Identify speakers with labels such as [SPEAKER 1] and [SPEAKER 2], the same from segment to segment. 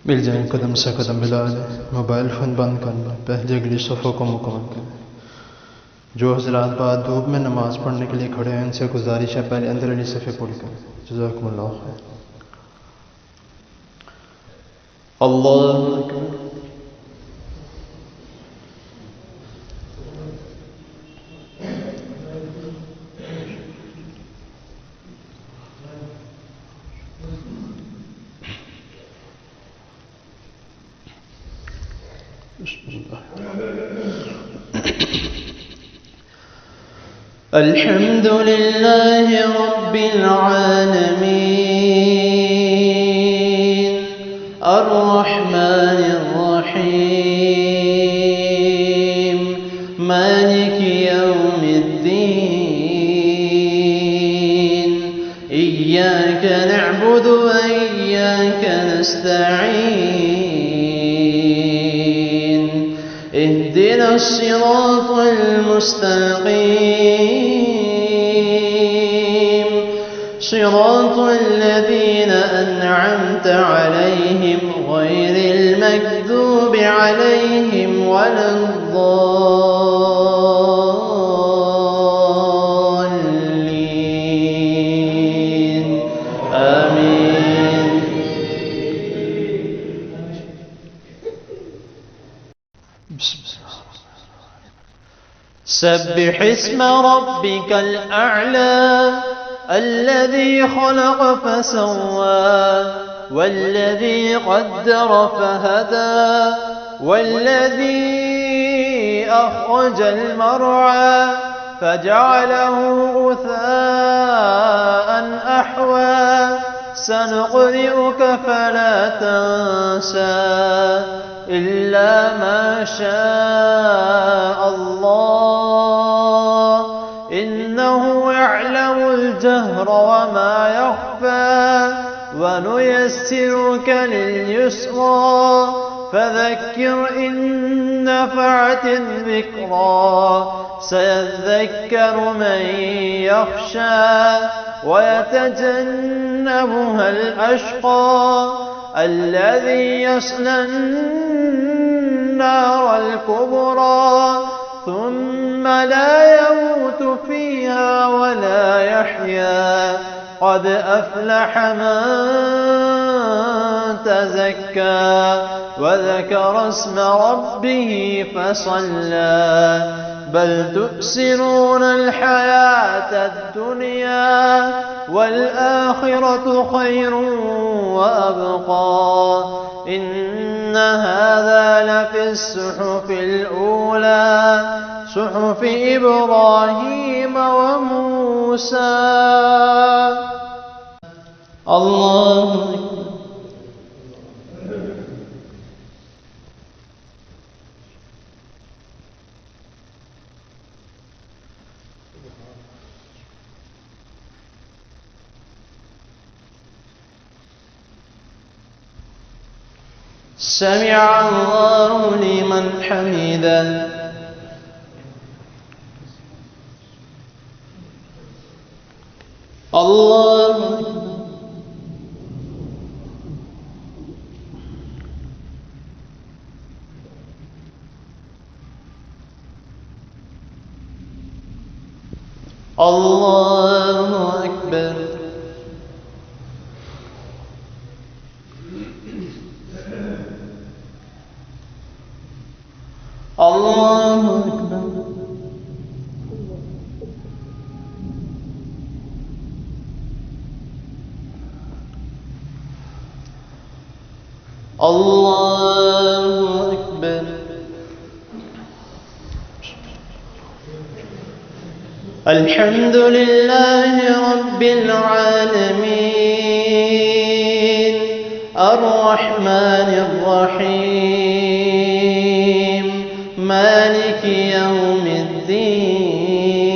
[SPEAKER 1] मिल जाएं कदम से कदम मिला लें, मोबाइल फ़ोन बंद कर लें, पहले अगली सफ़ों को मुकम्मल करें। जो हज़रात बाद धूप में नमाज़ पढ़ने के लिए खड़े हैं उनसे गुजारिश है पहले अंदर वाली सफ़े पूरी करें। जज़ाकुमुल्लाह खैर। अल्लाहु अकबर। अल्हम्दुलिल्लाहि रब्बिल आलमीन अर्रहमानिर रहीम मालिकि यौमिद्दीन इय्याका नअबुदु व इय्याका नस्तईन इहदिनस सिरातल मुस्तक़ीम صراط الذين أنعمت عليهم غير المكذوب عليهم ولا الضالين آمين. سبح اسم ربك الأعلى الذي خلق فسوى والذي قدر فهدى والذي أخرج المرعى فجعله غثاء أحوى سنقرئك فلا تنسى إلا ما شاء الله إنه يعلم الجهر وما يخفى ونيسرك لليسرى فذكر إن نفعت الذكرى سيذكر من يخشى ويتجنبها الأشقى الذي يصلى النار الكبرى ثم لا يموت فيها ولا يحيا قد أفلح من تزكى وذكر اسم ربه فصلى بل تؤثرون الحياة الدنيا والآخرة خير وأبقى إن هذا لفي الصحف الأولى صحف إبراهيم وموسى. الله أكبر. سمع الله لمن حمده. الله أكبر. الله أكبر. الله أكبر. الله أكبر. الحمد لله رب العالمين الرحمن الرحيم مالك يوم الدين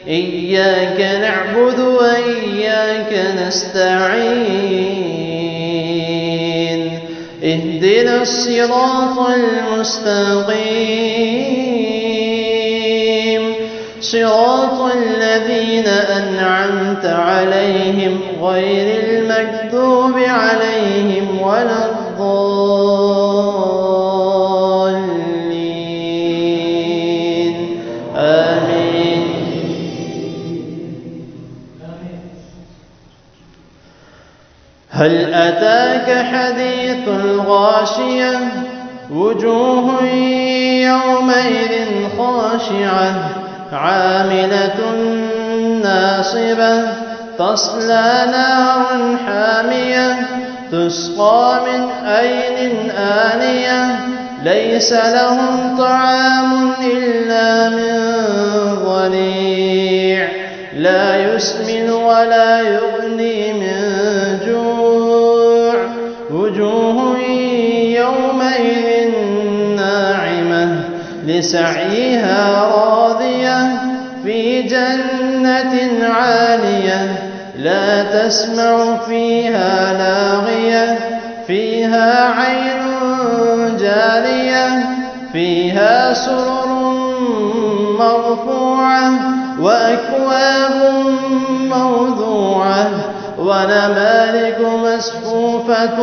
[SPEAKER 1] إياك نعبد وإياك نستعين اهدنا الصراط المستقيم
[SPEAKER 2] صراط الذين أنعمت عليهم غير المكذوب عليهم ولا الضالين آمين. هل أتاك حديث الغاشية وجوه يومئذ خاشعة عاملة ناصبة تصلى نارا حامية تسقى من عين آنية ليس لهم طعام إلا من ضريع لا يسمن ولا يغني من جوع وجوه يومئذ ناعمة لسعيها راضية في جنة عالية لا تسمع فيها لاغية فيها عين جارية فيها سرر مرفوعة وأكواب موضوعة ونمارق مصفوفة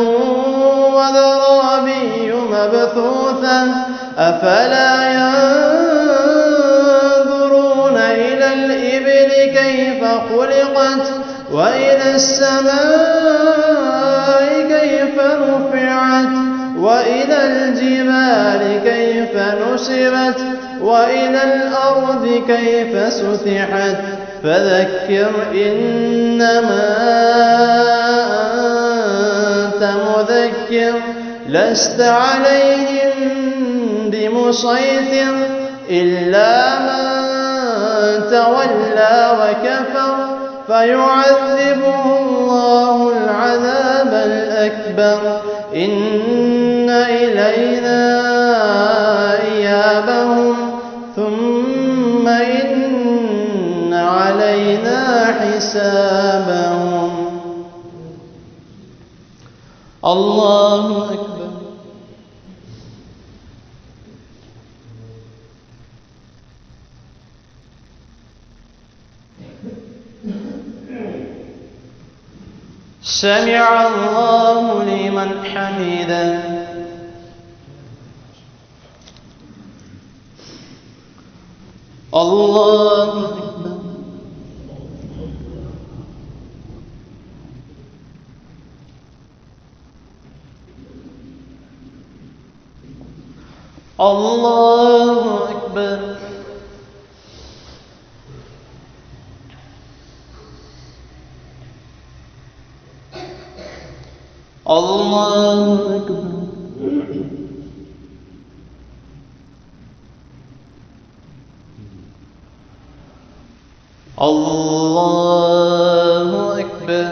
[SPEAKER 2] وزرابي مبثوثة أفلا ينظرون إلى الإبل كيف خلقت وإلى السماء كيف رفعت وإلى الجبال كيف نصبت وإلى الأرض كيف سطحت فذكر إنما أنت مذكر لست عليهم بمسيطر إلا من تولى وكفر فيعذبه الله العذاب الأكبر إن إلينا إيابهم ثم إن علينا حسابهم. الله أكبر. سمع الله لمن حمده. الله أكبر. الله أكبر. الله أكبر. الله أكبر.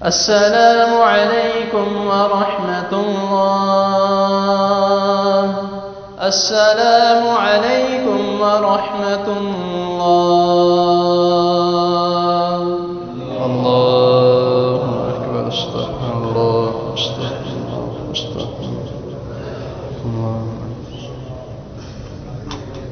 [SPEAKER 2] السلام عليكم ورحمة الله. السلام عليكم ورحمة الله.